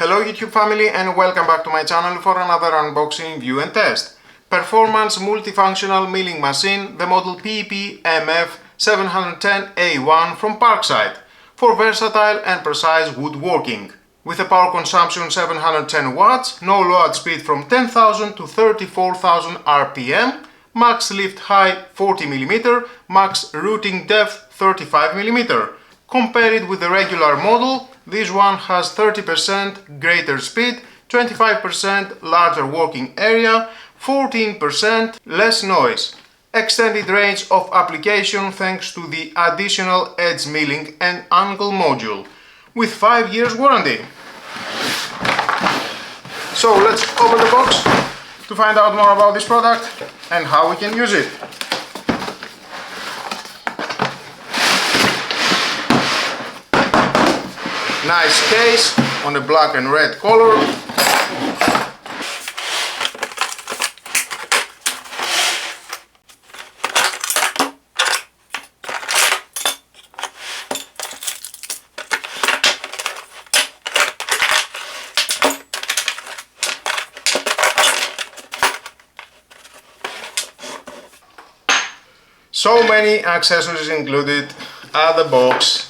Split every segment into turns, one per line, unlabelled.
Hello YouTube family and welcome back to my channel for another unboxing, view and test. Performance multifunctional milling machine, the model PPMF 710A1 from Parkside, for versatile and precise woodworking. With a power consumption 710 watts, no load speed from 10,000 to 34,000 RPM, max lift height 40 mm, max routing depth 35 mm. Compare it with the regular model, this one has 30% greater speed, 25% larger working area, 14% less noise. Extended range of application thanks to the additional edge milling and angle module, with 5 years warranty. So let's open the box to find out more about this product and how we can use it. Nice case on a black and red color. So many accessories included at the box,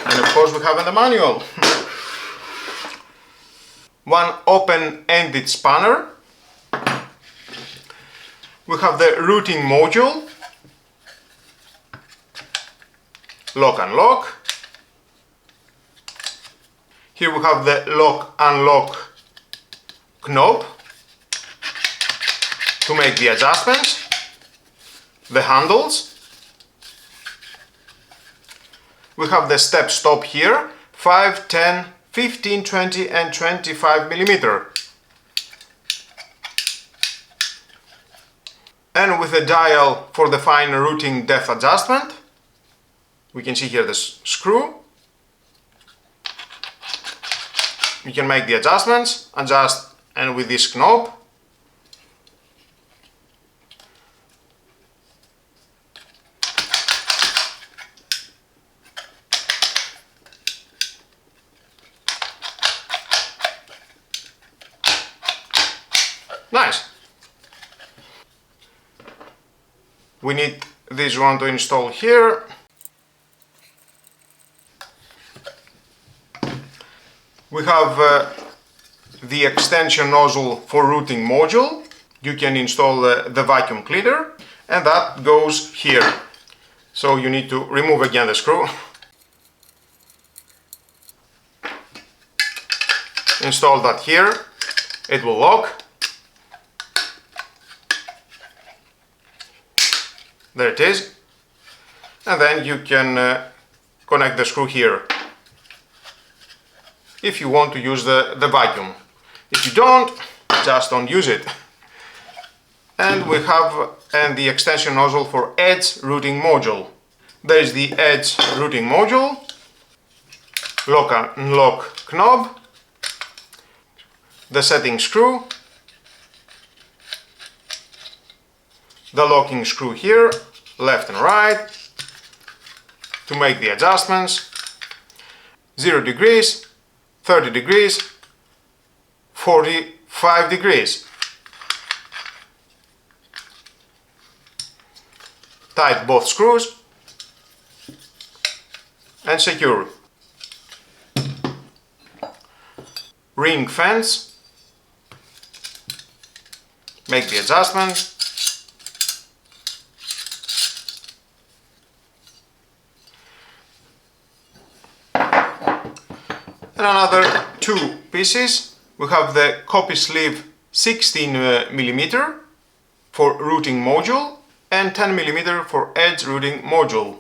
and of course we have in the manual. One open-ended spanner. We have the routing module, lock and lock. Here we have the lock-unlock knob to make the adjustments. The handles. We have the step stop here, 5, 10, 15, 20 and 25 mm. And with the dial for the fine routing depth adjustment. We can see here the screw. You can make the adjustments, adjust, and with this knob. Nice. We need this one to install here. We have the extension nozzle for routing module. You can install the vacuum cleaner, and that goes here. So you need to remove again the screw. Install that here. It will lock. There it is, and then you can connect the screw here if you want to use the vacuum. If you don't, just don't use it. And we have the extension nozzle for edge routing module. There is the edge routing module, lock and lock knob, the setting screw, the locking screw here, left and right, to make the adjustments, 0 degrees, 30 degrees, 45 degrees. Tight both screws and secure. Ring fence, make the adjustments. And another 2 pieces. We have the copy sleeve 16 mm for routing module and 10 mm for edge routing module.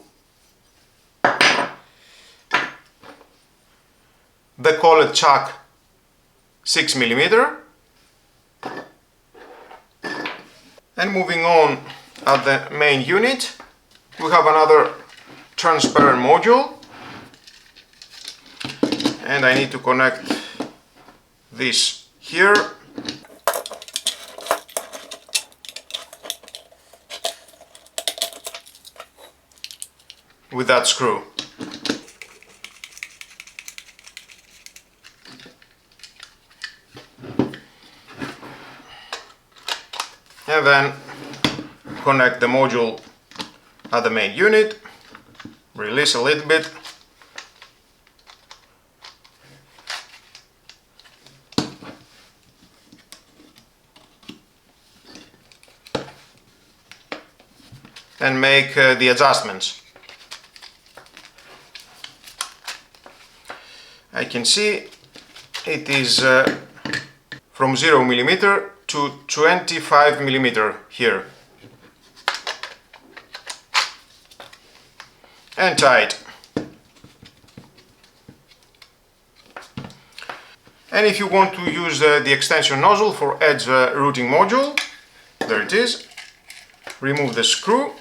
The collet chuck 6 mm. And moving on at the main unit, we have another transparent module. And I need to connect this here. With that screw. and then connect the module at the main unit, release a little bit, and make the adjustments. I can see it is from 0 mm to 25 mm here, and tight. And if you want to use the extension nozzle for edge routing module, there it is. Remove the screw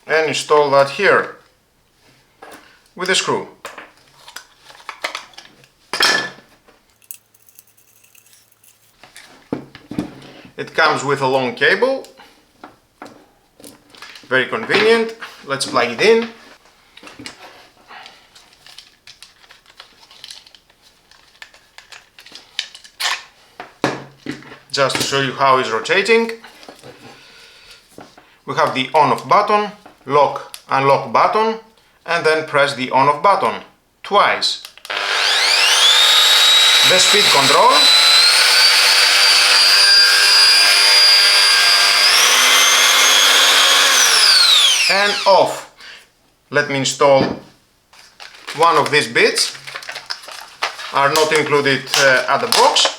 and install that here with a screw. It comes with a long cable, very convenient. Let's plug it in. Just to show you how it's rotating, we have the on-off button, lock, unlock button, and then press the on-off button twice. The speed control, and off. Let me install one of these bits, are not included at the box.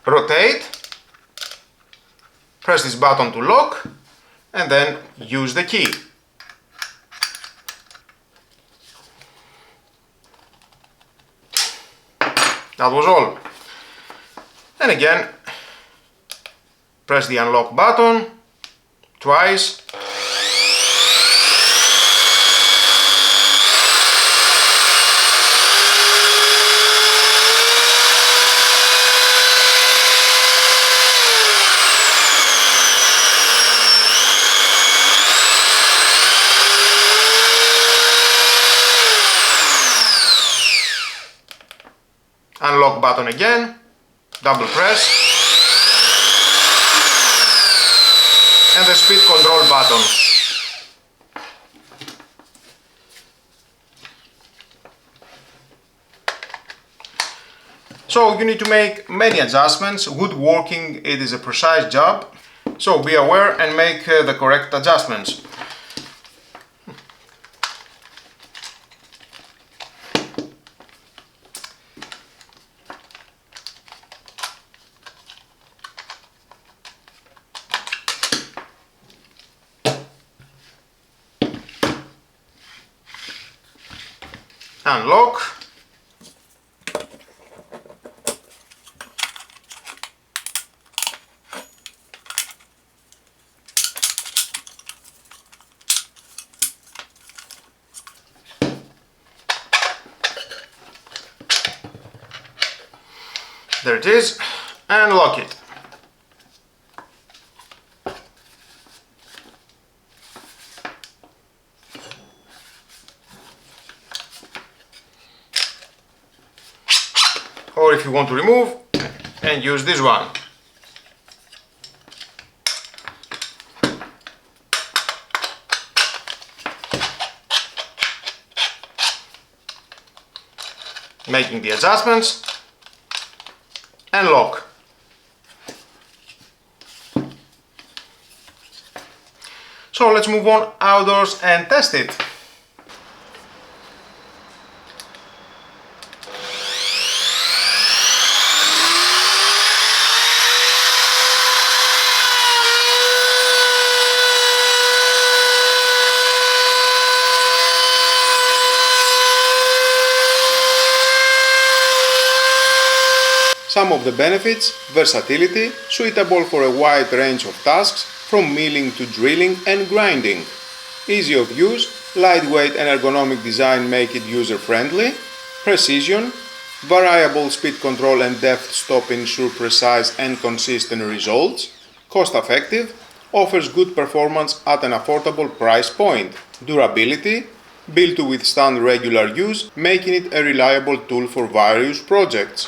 Rotate, press this button to lock, and then use the key. That was all. And again, press the unlock button twice. Unlock button again, double press, and the speed control button. So you need to make many adjustments. Woodworking, it is a precise job, so be aware and make the correct adjustments. Unlock, there it is, and lock it. Or if you want to remove, and use this one. Making the adjustments and lock. So let's move on outdoors and test it. Some of the benefits: versatility, suitable for a wide range of tasks from milling to drilling and grinding, easy of use, lightweight and ergonomic design make it user-friendly, precision, variable speed control and depth stop ensure precise and consistent results, cost-effective, offers good performance at an affordable price point, durability, built to withstand regular use, making it a reliable tool for various projects.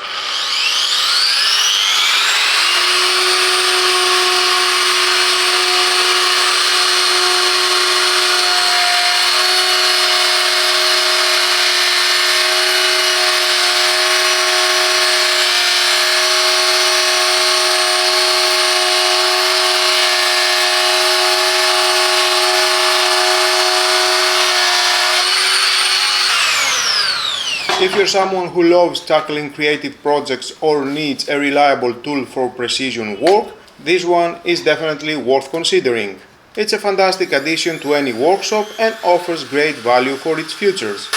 If you're someone who loves tackling creative projects or needs a reliable tool for precision work, this one is definitely worth considering. It's a fantastic addition to any workshop and offers great value for its features.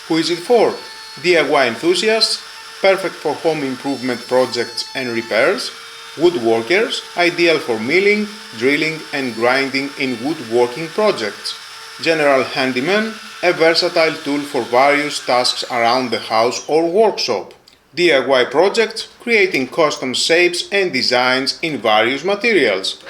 Who is it for? DIY enthusiasts, perfect for home improvement projects and repairs, woodworkers, ideal for milling, drilling and grinding in woodworking projects, general handyman, a versatile tool for various tasks around the house or workshop, DIY projects, creating custom shapes and designs in various materials.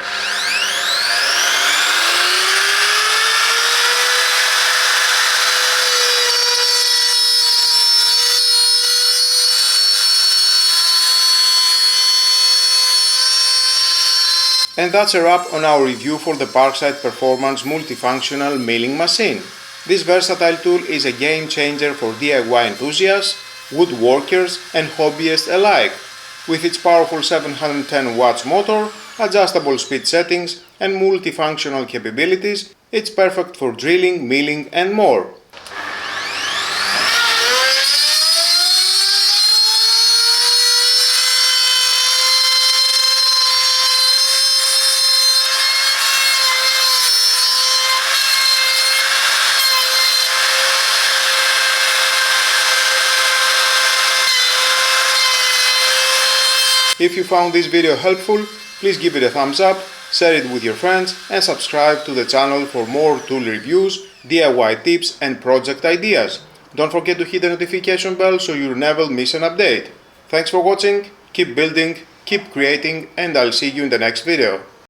And that's a wrap on our review for the Parkside Performance Multifunctional Milling Machine. This versatile tool is a game changer for DIY enthusiasts, woodworkers and hobbyists alike. With its powerful 710 watts motor, adjustable speed settings and multifunctional capabilities, it's perfect for drilling, milling and more. If you found this video helpful, please give it a thumbs up, share it with your friends and subscribe to the channel for more tool reviews, DIY tips and project ideas. Don't forget to hit the notification bell so you'll never miss an update. Thanks for watching, keep building, keep creating and I'll see you in the next video.